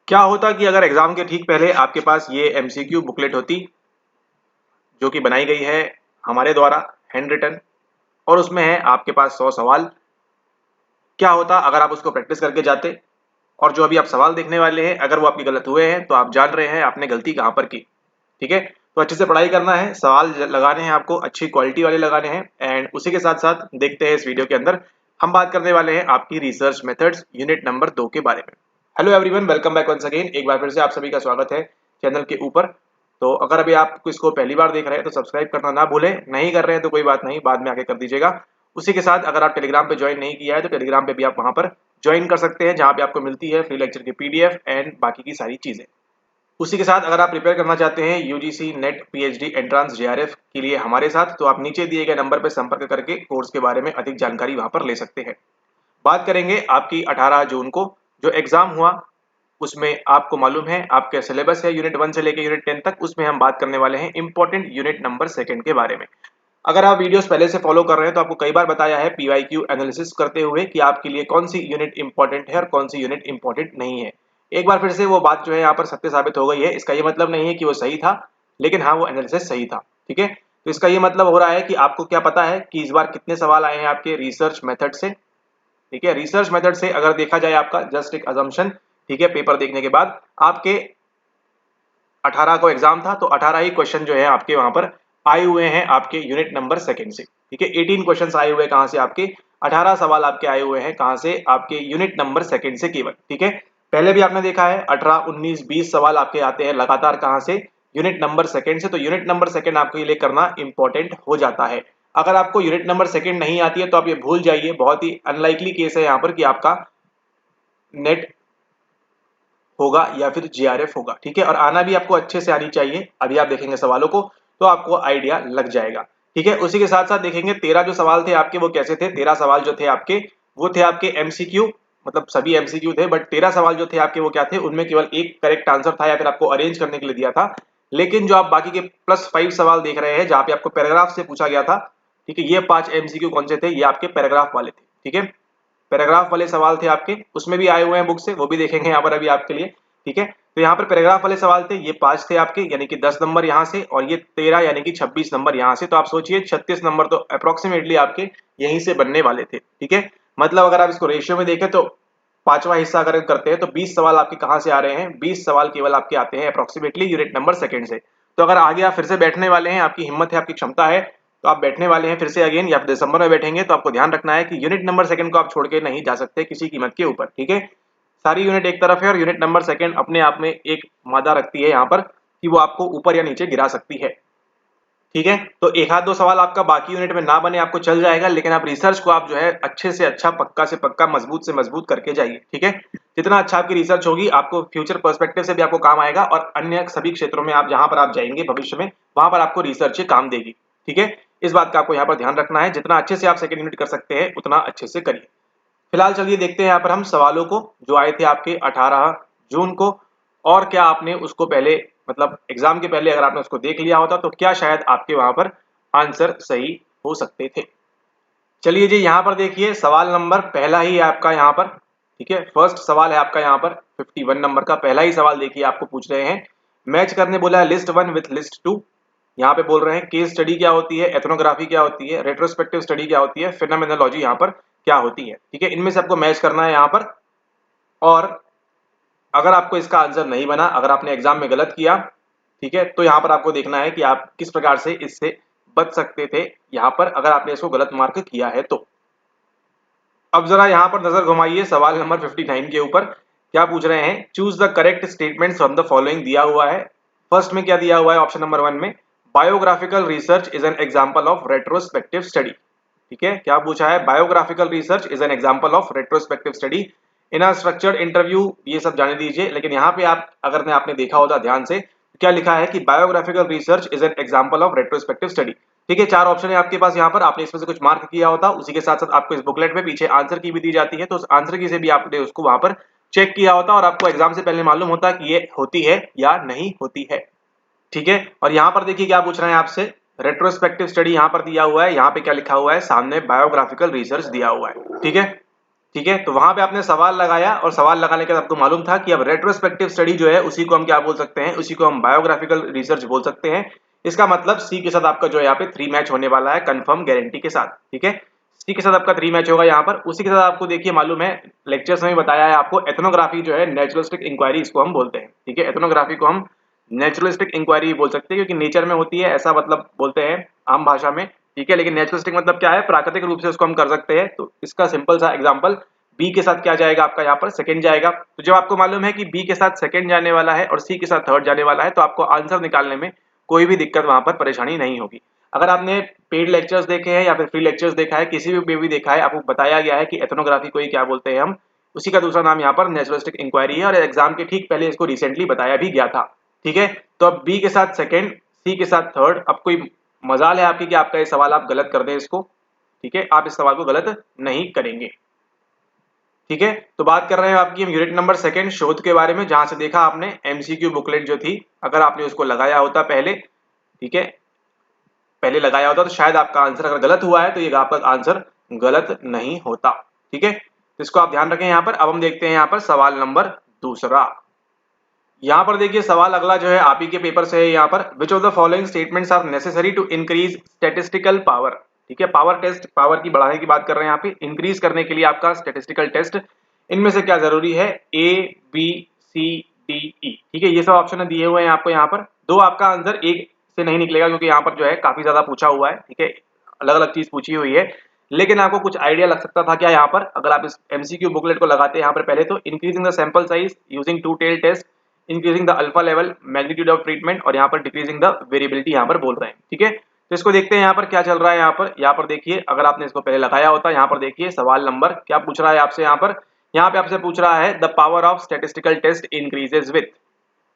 क्या होता कि अगर एग्जाम के ठीक पहले आपके पास ये एमसीक्यू बुकलेट होती जो कि बनाई गई है हमारे द्वारा, हैंड रिटन, और उसमें है आपके पास 100 सवाल। क्या होता अगर आप उसको प्रैक्टिस करके जाते, और जो अभी आप सवाल देखने वाले हैं अगर वो आपके गलत हुए हैं तो आप जान रहे हैं आपने गलती कहाँ पर की। ठीक है, तो अच्छे से पढ़ाई करना है, सवाल लगाने हैं आपको, अच्छी क्वालिटी वाले लगाने हैं। एंड उसी के साथ साथ देखते हैं इस वीडियो के अंदर हम बात करने वाले हैं आपकी रिसर्च मेथड्स यूनिट नंबर 2 के बारे में। Hello everyone, welcome back once again. एक बार फिर से आप सभी का स्वागत है चैनल के ऊपर। तो अगर अभी आप इसको पहली बार देख रहे हैं तो सब्सक्राइब करना ना भूलें, नहीं कर रहे हैं तो कोई बात नहीं, बाद में आके कर दीजिएगा। उसी के साथ अगर आप टेलीग्राम पे ज्वाइन नहीं किया है तो टेलीग्राम पे भी आप वहां पर ज्वाइन कर सकते हैं, जहां पे आपको मिलती है फ्री लेक्चर की पीडीएफ एंड बाकी की सारी चीजें। उसी के साथ अगर आप प्रिपेयर करना चाहते हैं UGC net PhD entrance JRF के लिए हमारे साथ, तो आप नीचे दिए गए नंबर पर संपर्क करके कोर्स के बारे में अधिक जानकारी वहां पर ले सकते हैं। बात करेंगे आपकी 18 जून को जो एग्जाम हुआ, उसमें आपको मालूम है आपके सिलेबस है यूनिट 1 से लेकर यूनिट 10 तक, उसमें हम बात करने वाले हैं इंपॉर्टेंट यूनिट नंबर 2 के बारे में। अगर आप वीडियोस पहले से फॉलो कर रहे हैं तो आपको कई बार बताया है पीवाईक्यू एनालिसिस करते हुए कि आपके लिए कौन सी यूनिट इंपॉर्टेंट है और कौन सी यूनिट इंपॉर्टेंट नहीं है। एक बार फिर से वो बात जो है यहाँ पर सत्य साबित हो गई है। इसका ये मतलब नहीं है कि वो सही था, लेकिन हाँ वो एनालिसिस सही था। ठीक है, तो इसका ये मतलब हो रहा है कि आपको क्या पता है कि इस बार कितने सवाल आए हैं आपके रिसर्च मेथड से। ठीक है, रिसर्च मेथड से अगर देखा जाए आपका जस्ट एक अजम्पशन, ठीक है, पेपर देखने के बाद आपके 18 को एग्जाम था तो 18 ही क्वेश्चन जो है आपके वहां पर आए हुए हैं आपके यूनिट नंबर 2 से। ठीक है, 18 क्वेश्चन आए हुए कहां से आपके, 18 सवाल आपके आए हुए हैं कहां से, आपके यूनिट नंबर 2 से केवल। ठीक है, पहले भी आपने देखा है 18, 19, 20 सवाल आपके आते हैं लगातार कहां से, यूनिट नंबर 2 से। तो यूनिट नंबर 2 आपके लिए करना इंपॉर्टेंट हो जाता है। अगर आपको यूनिट नंबर 2 नहीं आती है तो आप ये भूल जाइए, बहुत ही अनलाइकली केस है यहाँ पर कि आपका नेट होगा या फिर जीआरएफ होगा। ठीक है, और आना भी आपको अच्छे से आनी चाहिए। अभी आप देखेंगे सवालों को तो आपको आइडिया लग जाएगा। ठीक है, उसी के साथ साथ देखेंगे 13 जो सवाल थे आपके वो कैसे थे। 13 सवाल जो थे आपके वो थे आपके एमसीक्यू, मतलब सभी एमसीक्यू थे, बट 13 सवाल जो थे आपके वो क्या थे, उनमें केवल एक करेक्ट आंसर था या फिर आपको अरेंज करने के लिए दिया था। लेकिन जो आप बाकी के +5 सवाल देख रहे हैं जहां पे आपको पैराग्राफ से पूछा गया था, ठीक है, ये 5 एमसीक्यू कौन से थे, ये आपके पैराग्राफ वाले थे। ठीक है, पैराग्राफ वाले सवाल थे आपके, उसमें भी आए हुए हैं बुक से, वो भी देखेंगे यहाँ पर अभी आपके लिए। ठीक है, तो यहाँ पर पैराग्राफ वाले सवाल थे, ये 5 थे आपके, यानी कि 10 नंबर यहाँ से, और ये 13 यानी कि 26 नंबर यहाँ से। तो आप सोचिए 36 नंबर तो अप्रोक्सीमेटली आपके यहीं से बनने वाले थे। ठीक है, मतलब अगर आप इसको रेशियो में देखें तो पांचवा हिस्सा अगर करते हैं तो 20 सवाल आपके कहाँ से आ रहे हैं, 20 सवाल केवल आपके आते हैं अप्रोक्सीमेटली यूनिट नंबर 2 से। तो अगर आगे आप फिर से बैठने वाले हैं, आपकी हिम्मत है, आपकी क्षमता है, तो आप बैठने वाले हैं फिर से अगेन, या दिसंबर में बैठेंगे, तो आपको ध्यान रखना है कि यूनिट नंबर 2 को आप छोड़ के नहीं जा सकते किसी कीमत के ऊपर। ठीक है, सारी यूनिट एक तरफ है और यूनिट नंबर 2 अपने आप में एक मादा रखती है यहाँ पर कि वो आपको ऊपर या नीचे गिरा सकती है। ठीक है, तो एक आध दो सवाल आपका बाकी यूनिट में ना बने आपको चल जाएगा, लेकिन आप रिसर्च को आप जो है अच्छे से अच्छा, पक्का से पक्का, मजबूत से मजबूत करके जाइए। ठीक है, जितना अच्छा आपकी रिसर्च होगी आपको फ्यूचर पर्सपेक्टिव से भी आपको काम आएगा, और अन्य सभी क्षेत्रों में आप जहां पर आप जाएंगे भविष्य में वहां पर आपको रिसर्च काम देगी। ठीक है, इस बात का आपको यहाँ पर ध्यान रखना है, जितना अच्छे से आप सेकेंड यूनिट कर सकते हैं उतना अच्छे से करिए। फिलहाल चलिए देखते हैं यहाँ पर हम सवालों को जो आए थे आपके 18 जून को, और क्या आपने उसको पहले, मतलब एग्जाम के पहले अगर आपने उसको देख लिया होता तो क्या शायद आपके वहां पर आंसर सही हो सकते थे। चलिए जी, यहाँ पर देखिए सवाल नंबर पहला ही है आपका यहाँ पर। ठीक है, फर्स्ट सवाल है आपका यहाँ पर 51 नंबर का पहला ही सवाल देखिए, आपको पूछ रहे हैं मैच करने बोला है लिस्ट 1 विथ लिस्ट 2। यहाँ पे बोल रहे हैं केस स्टडी क्या होती है, एथनोग्राफी क्या होती है, रेट्रोस्पेक्टिव स्टडी क्या होती है, फिनोमेनोलॉजी यहाँ पर क्या होती है। ठीक है, इनमें से आपको मैच करना है यहाँ पर, और अगर आपको इसका आंसर नहीं बना, अगर आपने एग्जाम में गलत किया, ठीक है, तो यहाँ पर आपको देखना है कि आप किस प्रकार से इससे बच सकते थे यहाँ पर अगर आपने इसको गलत मार्क किया है तो। अब जरा यहाँ पर नजर घुमाइए सवाल नंबर 59 के ऊपर। क्या पूछ रहे हैं, choose the correct statement from the following दिया हुआ है। फर्स्ट में क्या दिया हुआ है, ऑप्शन नंबर 1 में biographical research is an example of retrospective study. ठीक है, क्या पूछा है, biographical research is an example of retrospective study in a structured interview. ये सब जाने दीजिए, लेकिन यहाँ पे आप अगर आपने देखा होता ध्यान से, क्या लिखा है कि biographical research is an example of retrospective study. ठीक है, 4 ऑप्शन है आपके पास यहाँ पर, आपने इसमें से कुछ मार्क किया होता, उसी के साथ साथ आपको इस बुकलेट में पीछे आंसर की भी दी जाती है, तो उस आंसर की से भी आपने उसको वहां पर चेक किया होता और आपको एग्जाम से पहले मालूम होता कि ये होती है या नहीं होती है। ठीक है, और यहाँ पर देखिए क्या पूछ रहे हैं आपसे, रेट्रोस्पेक्टिव स्टडी यहाँ पर दिया हुआ है, यहाँ पे क्या लिखा हुआ है, सामने बायोग्राफिकल रिसर्च दिया हुआ है। ठीक है, ठीक है, तो वहां पे आपने सवाल लगाया और सवाल लगाने के बाद आपको मालूम था कि अब रेट्रोस्पेक्टिव स्टडी जो है उसी को हम क्या बोल सकते हैं, उसी को हम बायोग्राफिकल रिसर्च बोल सकते हैं। इसका मतलब सी के साथ आपका जो है यहाँ पे 3 मैच होने वाला है कंफर्म गारंटी के साथ। ठीक है, सी के साथ आपका 3 मैच होगा यहाँ पर। उसी के साथ आपको देखिए मालूम है, लेक्चर्स में बताया है आपको, एथनोग्राफी जो है नेचुरलिस्टिक इंक्वायरी इसको हम बोलते हैं। ठीक है, एथनोग्राफी को हम नेचुरलिस्टिक इंक्वायरी बोल सकते हैं क्योंकि नेचर में होती है, ऐसा मतलब बोलते हैं आम भाषा में। ठीक है, लेकिन नेचुरलिस्टिक मतलब क्या है, प्राकृतिक रूप से उसको हम कर सकते हैं। तो इसका सिंपल सा एग्जांपल, बी के साथ क्या जाएगा आपका यहाँ पर, सेकंड जाएगा। तो जब आपको मालूम है कि बी के साथ सेकंड जाने वाला है और सी के साथ थर्ड जाने वाला है, तो आपको आंसर निकालने में कोई भी दिक्कत वहां पर परेशानी नहीं होगी। अगर आपने पेड लेक्चर्स देखे हैं या फिर फ्री लेक्चर्स देखा है, किसी भी देखा है, आपको बताया गया है कि एथनोग्राफी को ही क्या बोलते हैं हम, उसी का दूसरा नाम यहाँ पर नेचुरलिस्टिक इंक्वायरी है और एग्जाम के ठीक पहले इसको रिसेंटली बताया भी गया था। ठीक है, तो अब बी के साथ सेकंड, सी के साथ थर्ड। अब कोई मजाल है आपकी कि आपका ये सवाल आप गलत कर दें इसको। ठीक है, आप इस सवाल को गलत नहीं करेंगे। ठीक है, तो बात कर रहे हैं आपकी हम यूनिट नंबर सेकंड शोध के बारे में, जहां से देखा आपने एमसीक्यू बुकलेट जो थी, अगर आपने उसको लगाया होता पहले, ठीक है, पहले लगाया होता तो शायद आपका आंसर अगर गलत हुआ है तो ये आपका आंसर गलत नहीं होता। ठीक है, तो इसको आप ध्यान रखें यहाँ पर। अब हम देखते हैं यहाँ पर सवाल नंबर दूसरा। यहाँ पर देखिए सवाल अगला जो है आप ही के पेपर से है यहाँ पर, which of the following statements are necessary to increase statistical power. ठीक है, पावर टेस्ट, पावर की बढ़ाने की बात कर रहे हैं यहाँ पे, इंक्रीज करने के लिए आपका स्टैटिस्टिकल टेस्ट, इनमें से क्या जरूरी है, A B C D E. ठीक है, ये सब ऑप्शन दिए हुए हैं आपको यहाँ पर। दो आपका आंसर एक से नहीं निकलेगा क्योंकि यहाँ पर जो है काफी ज्यादा पूछा हुआ है। ठीक है, अलग अलग चीज पूछी हुई है, लेकिन आपको कुछ आइडिया लग सकता था क्या यहाँ पर, अगर आप इस एमसीक्यू बुकलेट को लगाते हैं यहाँ पर पहले, तो increasing the sample size using two tail test, increasing the alpha level, magnitude of treatment, और यहाँ पर डिक्रीजिंग द वेरिएबिलिटी यहाँ पर बोल रहे हैं। ठीक है, तो इसको देखते हैं यहाँ पर क्या चल रहा है। यहाँ पर देखिए, अगर आपने इसको पहले लगाया होता, यहाँ पर देखिए सवाल नंबर क्या पूछ रहा है आपसे यहाँ पे आपसे पूछ रहा है, the power of statistical test increases with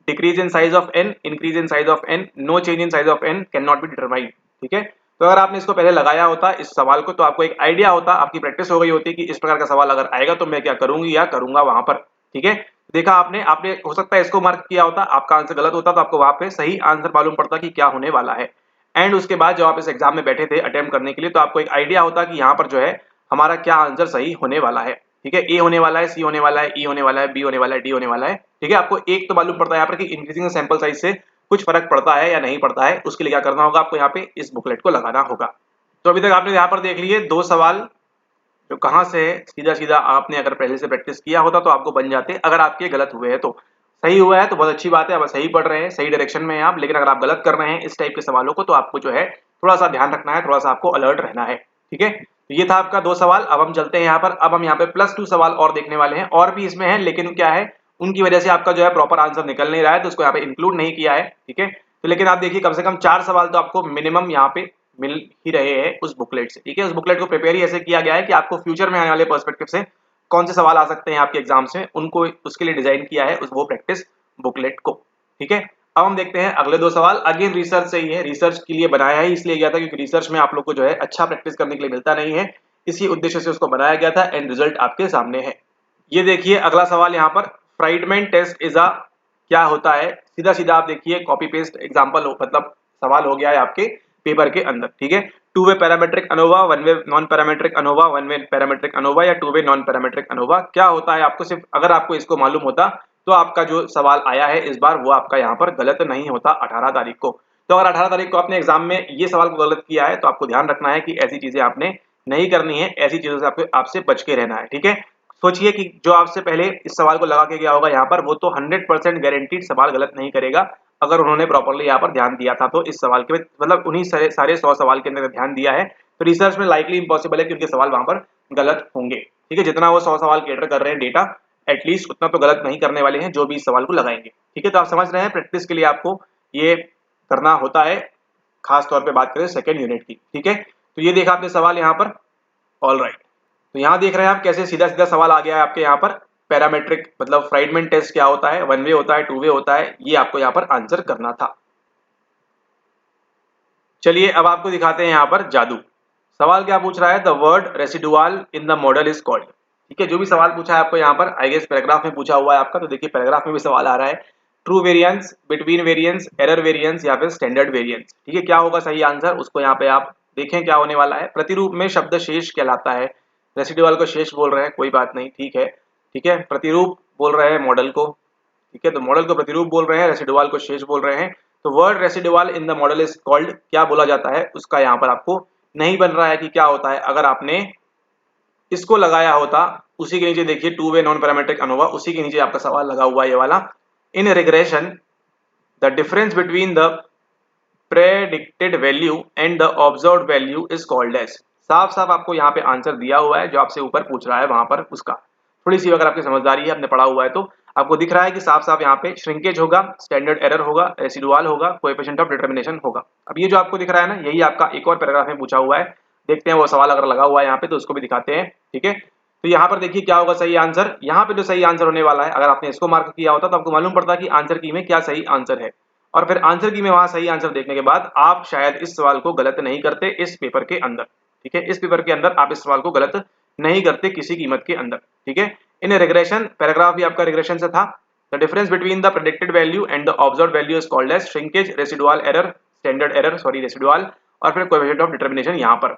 decrease in size of n, increase in size of n, no change in size of n, can not be determined. ठीक है, तो अगर आपने इसको पहले लगाया होता इस सवाल को, तो आपको एक आइडिया होता, आपकी प्रैक्टिस हो गई होती कि इस प्रकार का सवाल अगर आएगा तो मैं क्या करूंगी या करूंगा वहां पर। ठीक है, देखा आपने आपने हो सकता है इसको मार्क किया होता, आपका आंसर गलत होता तो आपको वहां पे सही आंसर मालूम पड़ता कि क्या होने वाला है। एंड उसके बाद जब आप इस एग्जाम में बैठे थे अटेम्प्ट करने के लिए, तो आपको एक आइडिया होता कि यहाँ पर जो है हमारा क्या आंसर सही होने वाला है। ठीक है, ए होने वाला है, सी होने वाला है, ई होने वाला है, बी होने वाला है, डी होने वाला है। ठीक है, आपको एक तो मालूम पड़ता है यहाँ पर कि इंक्रीजिंग सैंपल साइज से कुछ फर्क पड़ता है या नहीं पड़ता है, उसके लिए क्या करना होगा, आपको यहाँ पे इस बुकलेट को लगाना होगा। तो अभी तक आपने यहाँ पर देख लिए दो सवाल जो कहाँ से है, सीधा सीधा आपने अगर पहले से प्रैक्टिस किया होता तो आपको बन जाते। अगर आपके गलत हुए हैं, तो सही हुआ है तो बहुत अच्छी बात है, अब सही पढ़ रहे हैं, सही डायरेक्शन में हैं आप। लेकिन अगर आप गलत कर रहे हैं इस टाइप के सवालों को, तो आपको जो है थोड़ा सा ध्यान रखना है, थोड़ा सा आपको अलर्ट रहना है। ठीक है, तो ये था आपका दो सवाल। अब हम चलते हैं यहाँ पर, अब हम यहाँ पे +2 सवाल और देखने वाले हैं, और भी इसमें है, लेकिन क्या है उनकी वजह से आपका जो है प्रॉपर आंसर निकल नहीं रहा है, तो उसको यहाँ पे इंक्लूड नहीं किया है। ठीक है, तो लेकिन आप देखिए कम से कम 4 सवाल तो आपको मिनिमम यहाँ पे मिल ही रहे हैं उस बुकलेट से। ठीक है, उस बुकलेट को प्रिपेयर ही ऐसे किया गया है कि आपको फ्यूचर में आने वाले पर्सपेक्टिव से कौन से सवाल आ सकते हैं आपके एग्जाम से, उनको उसके लिए डिजाइन किया है उस वो प्रैक्टिस बुकलेट को। ठीक है, अब हम देखते हैं अगले दो सवाल। अगेन रिसर्च से ही है, रिसर्च के लिए बनाया है, इसलिए गया था क्योंकि रिसर्च में आप लोग को जो है अच्छा प्रैक्टिस करने के लिए मिलता नहीं है, इसी उद्देश्य से उसको बनाया गया था। एंड रिजल्ट आपके सामने है। ये देखिए अगला सवाल यहाँ पर, फ्राइडमैन टेस्ट इज अ क्या होता है, सीधा सीधा आप देखिए कॉपी पेस्ट एग्जांपल मतलब सवाल हो गया है आपके पेपर के अंदर। ठीक है, two way parametric ANOVA, one way non parametric ANOVA, one way parametric ANOVA या two way non parametric ANOVA, क्या होता है आपको सिर्फ अगर आपको इसको मालूम होता तो आपका जो सवाल आया है इस बार वो आपका यहाँ पर गलत नहीं होता 18 तारीख को। तो अगर 18 तारीख को आपने एग्जाम में ये सवाल को गलत किया है तो आपको ध्यान रखना है कि ऐसी चीजें आपने नहीं करनी है, ऐसी चीजों से आपसे बच के रहना है। ठीक है, सोचिए कि जो आपसे पहले इस सवाल को लगा के गया होगा यहाँ पर, वो तो 100% गारंटीड सवाल गलत नहीं करेगा अगर उन्होंने प्रॉपर्ली यहाँ पर ध्यान दिया था। तो इस सवाल के मतलब उन्हीं सारे 100 सवाल के अंदर ध्यान दिया है, तो रिसर्च में लाइकली इंपॉसिबल है कि उनके सवाल वहां पर गलत होंगे। ठीक है, जितना वो 100 सवाल कैटर कर रहे हैं डेटा, एटलीस्ट उतना तो गलत नहीं करने वाले हैं जो भी इस सवाल को लगाएंगे। ठीक है, तो आप समझ रहे हैं प्रैक्टिस के लिए आपको ये करना होता है, खास तौर पे बात करें सेकंड यूनिट की। ठीक है, तो ये देखा आपने सवाल यहाँ पर, ऑल राइट। तो यहाँ देख रहे हैं आप कैसे सीधा सीधा सवाल आ गया है आपके यहाँ पर, पैरामेट्रिक मतलब फ्राइडमैन टेस्ट क्या होता है, वन वे होता है, टू वे होता है, ये आपको यहाँ पर आंसर करना था। चलिए अब आपको दिखाते हैं यहाँ पर जादू। सवाल क्या पूछ रहा है, the word residual in the model is called. ठीक है, जो भी सवाल पूछा है आपको यहाँ पर, आई गेस पैराग्राफ में पूछा हुआ है आपका, तो देखिए पैराग्राफ में भी सवाल आ रहा है, true variance, between variance, error variance या फिर स्टैंडर्ड वेरिएंस। ठीक है, क्या होगा सही आंसर, उसको यहाँ पे आप देखें क्या होने वाला है। प्रतिरूप में शब्द शेष कहलाता है, रेसिडुअल को शेष बोल रहे हैं, कोई बात नहीं, ठीक है, ठीक है। प्रतिरूप बोल रहे हैं मॉडल को, ठीक है, तो मॉडल को प्रतिरूप बोल रहे हैं, रेसिडुअल को शेष बोल रहे हैं। तो word residual in the model is called, क्या बोला जाता है उसका यहाँ पर आपको नहीं बन रहा है कि क्या होता है। अगर आपने इसको लगाया होता, उसी के नीचे देखिए to way non parametric ANOVA, उसी के नीचे आपका सवाल लगा हुआ है ये वाला। In regression the difference between the predicted value and the observed value is called as. साफ साफ आपको यहाँ पे आंसर दिया हुआ है, जो आपसे ऊपर पूछ रहा है वहां पर उसका थोड़ी सी अगर आपकी समझदारी है, आपने पढ़ा हुआ है तो आपको दिख रहा है कि साफ साफ यहाँ पे श्रिंकेज होगा, स्टैंडर्ड एरर होगा, रेसिडुअल होगा, कोएफिशिएंट ऑफ डिटरमिनेशन होगा। अब ये जो आपको दिख रहा है ना, यही आपका एक और पैराग्राफ में पूछा हुआ है। देखते हैं वो सवाल अगर लगा हुआ है यहाँ पे तो उसको भी दिखाते हैं, ठीक है। तो यहाँ पर देखिए क्या होगा सही आंसर। यहाँ पे जो सही आंसर होने वाला है, अगर आपने इसको मार्क किया होता तो आपको मालूम पड़ता कि आंसर की में क्या सही आंसर है, और फिर आंसर की में वहां सही आंसर देखने के बाद आप शायद इस सवाल को गलत नहीं करते इस पेपर के अंदर, ठीक है। इस पेपर के अंदर आप इस सवाल को गलत नहीं करते किसी कीमत के अंदर, ठीक है। इन रिग्रेशन, पैराग्राफ भी आपका रिग्रेशन से था। The difference between the predicted value and the observed value is called as shrinkage, residual error, standard error, sorry residual, और फिर कोएफिशिएंट ऑफ डिटरमिनेशन। यहाँ पर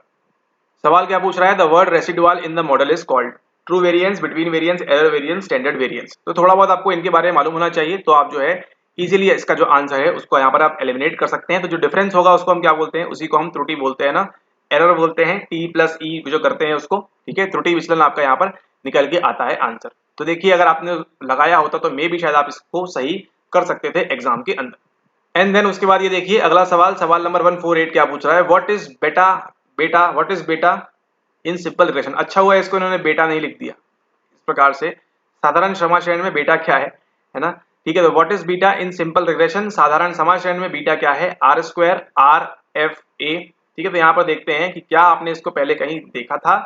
सवाल क्या पूछ रहा है, the word residual in the model is called true variance, between variance, error variance, standard variance. तो थोड़ा बहुत आपको इनके बारे में मालूम होना चाहिए, तो आप जो है इजीली इसका जो आंसर है उसको यहाँ पर आप एलिमिनेट कर सकते हैं। तो जो डिफरेंस होगा उसको हम क्या बोलते हैं, उसी को हम त्रुटि बोलते हैं ना, एरर बोलते हैं, टी प्लस ई जो करते हैं उसको, ठीक है। त्रुटि विचलन आपका यहाँ पर निकल के आता है आंसर। तो देखिए अगर आपने लगाया होता तो मे भी शायद आप इसको सही कर सकते थे एग्जाम के अंदर। एंड देन उसके बाद ये देखिए अगला सवाल, सवाल नंबर 148 क्या पूछ रहा है, व्हाट इज बेटा, बेटा व्हाट इज बेटा इन सिंपल रिग्रेशन। अच्छा हुआ इसको इन्होंने बेटा नहीं लिख दिया, इस प्रकार से साधारण क्षमा श्रेणी में बेटा क्या है ना, ठीक है। तो what is beta in simple regression, साधारण क्षमा श्रेणी में बीटा क्या है, R square R F A, ठीक है। तो यहाँ पर देखते हैं कि क्या आपने इसको पहले कहीं देखा था।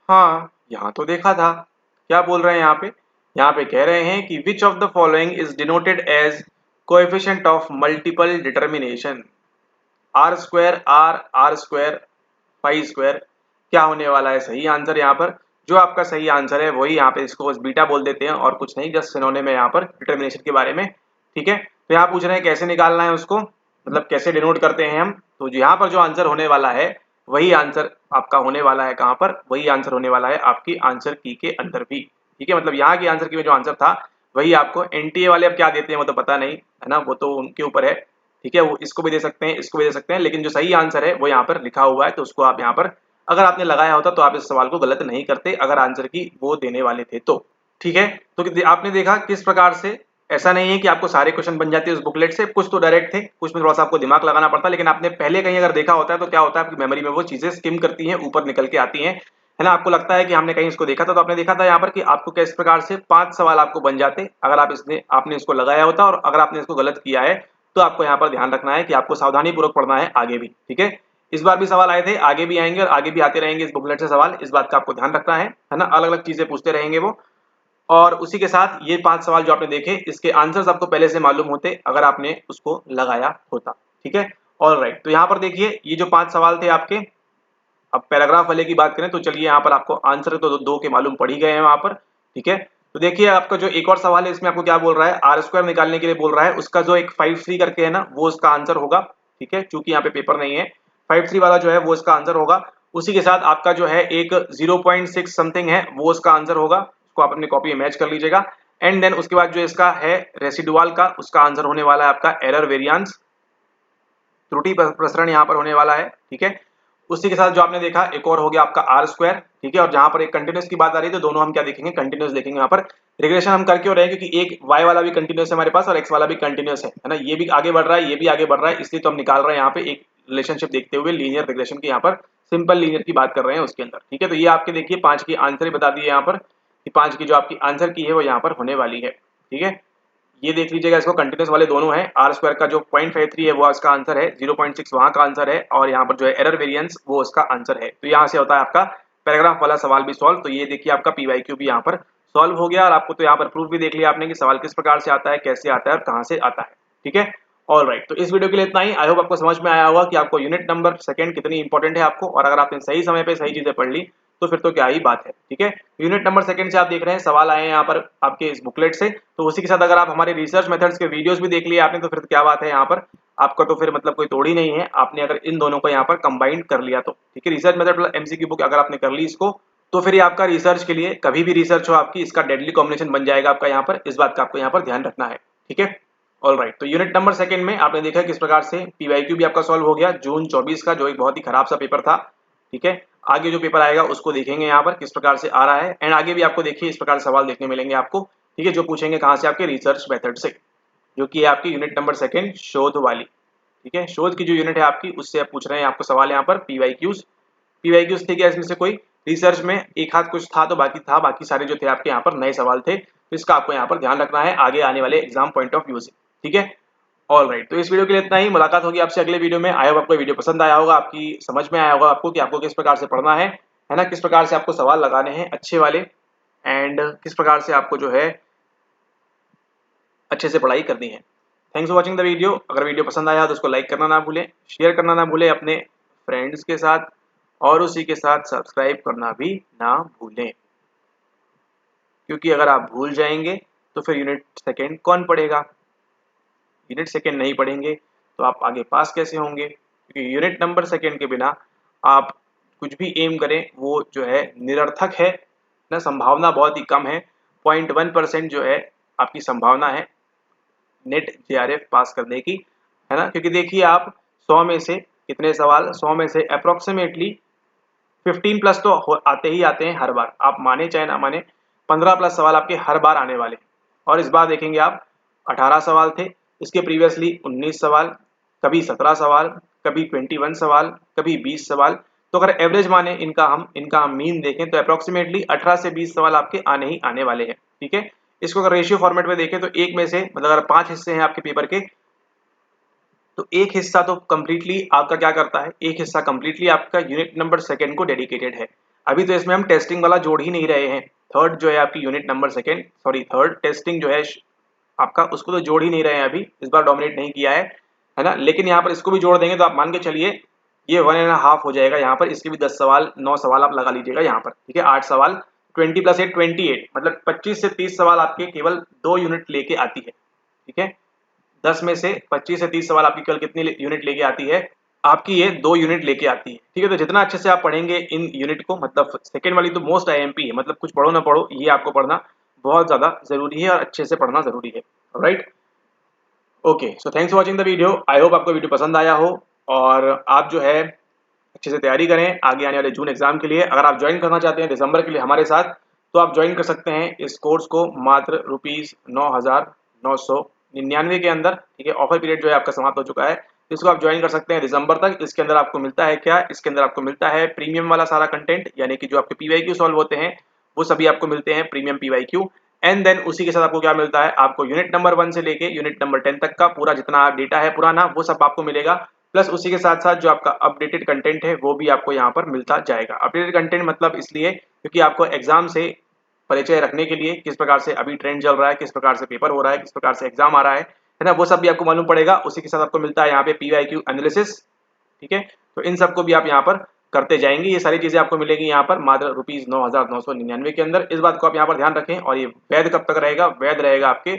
हाँ यहाँ तो देखा था। क्या बोल रहे हैं यहाँ पे कह रहे हैं कि which of the following is denoted as coefficient of multiple determination, R square R square five square. क्या होने वाला है सही आंसर। यहाँ पर जो आपका सही आंसर है वही यहाँ पे इसको बस बीटा बोल देते हैं और कुछ नहीं, जस्ट सिनोनिम है यहाँ पर डिटरमिनेशन के बारे में, ठीक है। तो यहाँ पूछ रहे हैं कैसे निकालना है उसको, मतलब कैसे डिनोट करते हैं हम। तो यहाँ पर जो आंसर होने वाला है वही आंसर आपका होने वाला है, कहाँ पर, वही आंसर होने वाला है आपकी आंसर की के अंदर भी, ठीक है। मतलब यहाँ की आंसर की में जो आंसर था वही आपको एनटीए वाले अब क्या देते हैं वो तो पता नहीं है ना, वो तो उनके ऊपर है, ठीक है। वो इसको भी दे सकते हैं, इसको भी दे सकते हैं, लेकिन जो सही आंसर है वो यहाँ पर लिखा हुआ है, तो उसको आप यहाँ पर अगर आपने लगाया होता तो आप इस सवाल को गलत नहीं करते अगर आंसर की वो देने वाले थे तो, ठीक है। तो आपने देखा किस प्रकार से, ऐसा नहीं है कि आपको सारे क्वेश्चन बन जाते हैं उस बुकलेट से, कुछ तो डायरेक्ट थे, कुछ में थोड़ा सा आपको दिमाग लगाना पड़ता, लेकिन आपने पहले कहीं अगर देखा होता है तो क्या होता है आपकी मेमोरी में वो चीजें स्किम करती हैं, ऊपर निकल के आती हैं, है ना। आपको लगता है कि हमने कहीं इसको देखा था, तो आपने देखा था यहाँ पर कि आपको किस प्रकार से 5 सवाल आपको बन जाते अगर आपने इसको लगाया होता, और अगर आपने इसको गलत किया है तो आपको यहाँ पर ध्यान रखना है कि आपको सावधानी पूर्वक पढ़ना है आगे भी, ठीक है। इस बार भी सवाल आए थे, आगे भी आएंगे और आगे भी आते रहेंगे इस बुकलेट से सवाल, इस बात का आपको ध्यान रखना है ना। अलग अलग चीजें पूछते रहेंगे वो, और उसी के साथ ये 5 सवाल जो आपने देखे इसके आंसर्स आपको पहले से मालूम होते अगर आपने उसको लगाया होता, ठीक है। ऑलराइट, तो यहाँ पर देखिए ये जो 5 सवाल थे आपके, अब पैराग्राफ वाले की बात करें तो चलिए यहाँ पर आपको आंसर तो दो के मालूम पड़ ही गए हैं वहां पर, ठीक है। तो देखिए आपका जो एक और सवाल है इसमें आपको क्या बोल रहा है, आर स्क्वायर निकालने के लिए बोल रहा है, उसका जो एक 5-3 करके है ना वो उसका आंसर होगा, ठीक है। चूंकि यहाँ पे पेपर नहीं है, 5-3 वाला जो है वो इसका आंसर होगा। उसी के साथ आपका जो है एक 0.6 समथिंग है वो उसका आंसर होगा, उसको आप अपनी कॉपी में मैच कर लीजिएगा। एंड देन उसके बाद जो इसका है रेसिडुअल का, उसका आंसर होने वाला है आपका एरर वेरिएंस, त्रुटि प्रसरण यहाँ पर होने वाला है, ठीक है। उसी के साथ जो आपने देखा एक और हो गया आपका आर स्क्वायर, ठीक है। और जहां पर एक कंटिन्यूस की बात आ रही है तो दोनों हम क्या देखेंगे, कंटिन्यूस देखेंगे। यहाँ पर रिग्रेशन हम कर क्यों रहे हैं, क्योंकि एक y वाला भी कंटिन्यूस है हमारे पास और x वाला भी कंटिन्यूस है ना, ये भी आगे बढ़ रहा है ये भी आगे बढ़ रहा है, इसलिए तो हम निकाल रहे हैं यहाँ पे एक रिलेशनशिप देखते हुए लीनियर रिग्रेशन की, यहाँ पर सिंपल लीनियर की बात कर रहे हैं उसके अंदर, ठीक है। तो ये आपके देखिए 5 की आंसर ही बता दिए यहाँ पर, 5 की जो आपकी आंसर की है वो यहाँ पर होने वाली है, ठीक है। ये देख लीजिएगा, इसको कंटिन्यूस वाले दोनों हैं, आर स्क्वायर का जो 0.53 है वो इसका आंसर है, 0.6 वहां का आंसर है, और यहाँ पर जो है एरर वेरिएंस वो उसका आंसर है। तो यहाँ से होता है आपका पैराग्राफ वाला सवाल भी सॉल्व। तो ये देखिए आपका पीवाईक्यू भी यहाँ पर सॉल्व हो गया, और आपको तो यहाँ पर प्रूफ भी देख लिया आपने कि सवाल किस प्रकार से आता है, कैसे आता है और कहाँ से आता है, ठीक है। ऑल राइट, तो इस वीडियो के लिए इतना ही। आई होप आपको समझ में आया होगा कि आपको यूनिट नंबर सेकंड कितनी इंपॉर्टेंट है आपको, और अगर आपने सही समय पे सही चीजें पढ़ ली तो फिर तो क्या ही बात है, ठीक है। यूनिट नंबर सेकंड से आप देख रहे हैं सवाल आए हैं यहाँ पर आपके इस बुकलेट से, तो उसी के साथ अगर आप हमारे रिसर्च मेथड्स के वीडियोस भी देख लिए आपने तो फिर क्या बात है, यहाँ पर आपका तो फिर मतलब कोई तोड़ ही नहीं है, आपने अगर इन दोनों को यहाँ पर कंबाइंड कर लिया तो। ठीक है, research method plus MCQ book अगर आपने कर ली इसको, तो फिर ये आपका रिसर्च के लिए कभी भी रिसर्च हो आपकी, इसका डेडली कॉम्बिनेशन बन जाएगा आपका यहाँ पर। इस बात का आपको यहाँ पर ध्यान रखना है। ठीक है, ऑल राइट। तो यूनिट नंबर सेकंड में आपने देखा किस प्रकार से पीवाईक्यू भी आपका सॉल्व हो गया जून 24 का, जो एक बहुत ही खराब सा पेपर था। ठीक है, आगे जो पेपर आएगा उसको देखेंगे यहाँ पर किस प्रकार से आ रहा है, एंड आगे भी आपको देखिए इस प्रकार से सवाल देखने मिलेंगे आपको। ठीक है, जो पूछेंगे कहाँ से, आपके रिसर्च मेथड से, जो कि है आपकी यूनिट नंबर सेकंड शोध वाली। ठीक है, शोध की जो यूनिट है आपकी, उससे आप पूछ रहे हैं आपको सवाल यहाँ पर पीवाईक्यूज थे क्या इसमें से कोई, रिसर्च में एक हाथ कुछ था तो बाकी सारे जो थे आपके यहाँ पर नए सवाल थे। तो इसका आपको यहाँ पर ध्यान रखना है आगे आने वाले एग्जाम पॉइंट ऑफ व्यू से। ठीक है, ऑल राइट। तो इस वीडियो के लिए इतना ही, मुलाकात होगी आपसे अगले वीडियो में। आई होप आपको वीडियो पसंद आया होगा, आपकी समझ में आया होगा आपको कि आपको किस प्रकार से पढ़ना है ना, किस प्रकार से आपको सवाल लगाने हैं अच्छे वाले, एंड किस प्रकार से आपको जो है अच्छे से पढ़ाई करनी है। Thanks for watching the video. अगर वीडियो पसंद आया तो उसको लाइक करना ना भूलें, शेयर करना ना भूलें अपने फ्रेंड्स के साथ, और उसी के साथ सब्सक्राइब करना भी ना भूलें, क्योंकि अगर आप भूल जाएंगे तो फिर यूनिट सेकेंड कौन पढ़ेगा। यूनिट सेकेंड नहीं पढ़ेंगे तो आप आगे पास कैसे होंगे, क्योंकि यूनिट नंबर सेकेंड के बिना आप कुछ भी एम करें वो जो है निरर्थक है ना, संभावना बहुत ही कम है। 0.1% जो है आपकी संभावना है नेट जेआरएफ पास करने की, है ना। क्योंकि देखिए आप 100 में से कितने सवाल, 100 में से अप्रोक्सीमेटली 15 प्लस तो आते ही आते हैं हर बार, आप माने चाहे ना माने। 15 प्लस सवाल आपके हर बार आने वाले हैं। और इस बार देखेंगे आप 18 सवाल थे, इसके प्रीवियसली 19 सवाल, कभी 17 सवाल, कभी 21 सवाल, कभी 20 सवाल। तो अगर एवरेज माने इनका हम मीन देखें तो अप्रोक्सीमेटली 18 से 20 सवाल आपके आने ही आने वाले हैं। ठीक है, इसको अगर रेशियो फॉर्मेट में देखें तो एक में से मतलब अगर 5 हिस्से हैं आपके पेपर के, तो एक हिस्सा तो कंप्लीटली आपका क्या करता है, एक हिस्सा कंप्लीटली आपका यूनिट नंबर सेकंड को डेडिकेटेड है। अभी तो इसमें हम टेस्टिंग वाला जोड़ ही नहीं रहे हैं। थर्ड जो है आपकी unit number second, sorry third testing जो है आपका, उसको तो जोड़ ही नहीं रहे हैं अभी, इस बार डोमिनेट नहीं किया है ना। लेकिन यहाँ पर इसको भी जोड़ देंगे तो आप मान के चलिए ये 1.5 हो जाएगा यहाँ पर। इसके भी 10 सवाल 9 सवाल आप लगा लीजिएगा यहाँ पर। ठीक है, 8 सवाल, 20 प्लस 8 28, मतलब 25 से 30 सवाल आपके केवल 2 यूनिट लेके आती है। ठीक है, 10 में से 25 से 30 सवाल आपकी कल कितनी यूनिट लेके आती है, आपकी ये 2 यूनिट लेके आती है। ठीक है, तो जितना अच्छे से आप पढ़ेंगे इन यूनिट को, मतलब सेकंड वाली तो मोस्ट आईएमपी है, मतलब कुछ पढ़ो ना पढ़ो ये आपको पढ़ना बहुत ज्यादा जरूरी है और अच्छे से पढ़ना जरूरी है। Right, okay, so thanks for watching the video. I hope आपको वीडियो पसंद आया हो, और आप जो है अच्छे से तैयारी करें आगे आने वाले जून एग्जाम के लिए। अगर आप ज्वाइन करना चाहते हैं दिसंबर के लिए हमारे साथ, तो आप ज्वाइन कर सकते हैं इस कोर्स को मात्र ₹9,999 के अंदर। ठीक है, ऑफर पीरियड जो है आपका समाप्त हो चुका है, इसको आप ज्वाइन कर सकते हैं दिसंबर तक। इसके अंदर आपको मिलता है क्या, इसके अंदर आपको मिलता है प्रीमियम वाला सारा कंटेंट, यानी कि जो आपके पीवाईक्यू सॉल्व होते हैं वो सभी आपको मिलते हैं प्रीमियम पीवाईक्यू। एंड देन उसी के साथ आपको क्या मिलता है, आपको यूनिट नंबर 1 से लेके यूनिट नंबर 10 तक का पूरा जितना डेटा है पुराना वो सब आपको मिलेगा। प्लस उसी के साथ साथ जो आपका अपडेटेड कंटेंट है वो भी आपको यहाँ पर मिलता जाएगा। अपडेटेड कंटेंट मतलब इसलिए क्योंकि आपको एग्जाम से परिचय रखने के लिए, किस प्रकार से अभी ट्रेंड चल रहा है, किस प्रकार से पेपर हो रहा है, किस प्रकार से एग्जाम आ रहा है ना, वो सब भी आपको मालूम पड़ेगा। उसी के साथ आपको मिलता है यहाँ पे पीवाईक्यू एनालिसिस। ठीक है, तो इन सबको भी आप यहाँ पर करते जाएंगे, ये सारी चीजें आपको मिलेगी यहाँ पर मात्र ₹9,999 के अंदर। इस बात को आप यहाँ पर ध्यान रखें। और ये वैध कब तक रहेगा, वैध रहेगा आपके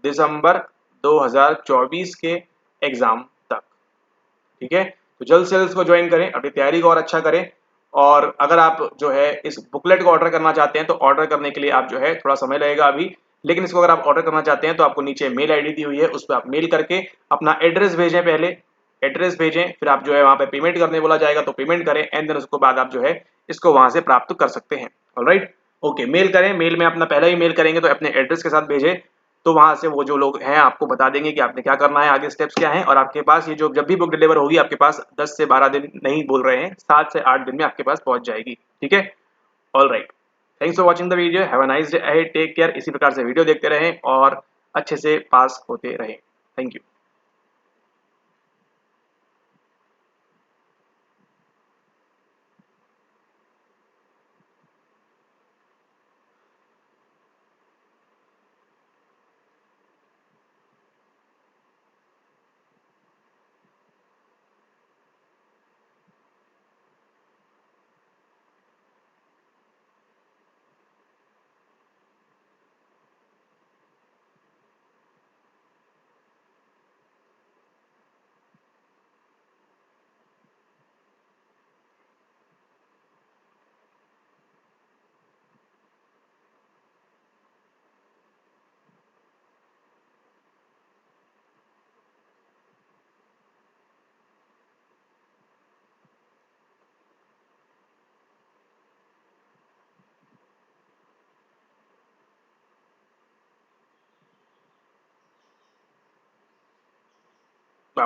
दिसंबर 2024 के एग्जाम तक। ठीक है, तो जल्द से जल्द इसको ज्वाइन करें, अपनी तैयारी को और अच्छा करें। और अगर आप जो है इस बुकलेट को ऑर्डर करना चाहते हैं तो ऑर्डर करने के लिए आप जो है थोड़ा समय लगेगा अभी, लेकिन इसको अगर आप ऑर्डर करना चाहते हैं तो आपको नीचे मेल आईडी दी हुई है, उस पर आप मेल करके अपना एड्रेस भेजें, पहले एड्रेस भेजें, फिर आप जो है वहाँ पे पेमेंट करने बोला जाएगा तो पेमेंट करें, एंड देन उसके बाद आप जो है इसको वहाँ से प्राप्त कर सकते हैं। ऑलराइट, ओके, मेल करें, मेल में अपना पहला ही मेल करेंगे तो अपने एड्रेस के साथ भेजें, तो वहां से वो जो लोग हैं आपको बता देंगे कि आपने क्या करना है, आगे स्टेप्स क्या हैं। और आपके पास ये जो जब भी बुक डिलीवर होगी आपके पास 10 से 12 दिन नहीं बोल रहे हैं, 7 से 8 दिन में आपके पास पहुंच जाएगी। ठीक है, all right, thanks for watching the video, have a nice day ahead, take care. इसी प्रकार से वीडियो देखते रहें और अच्छे से पास होते रहें। Thank you.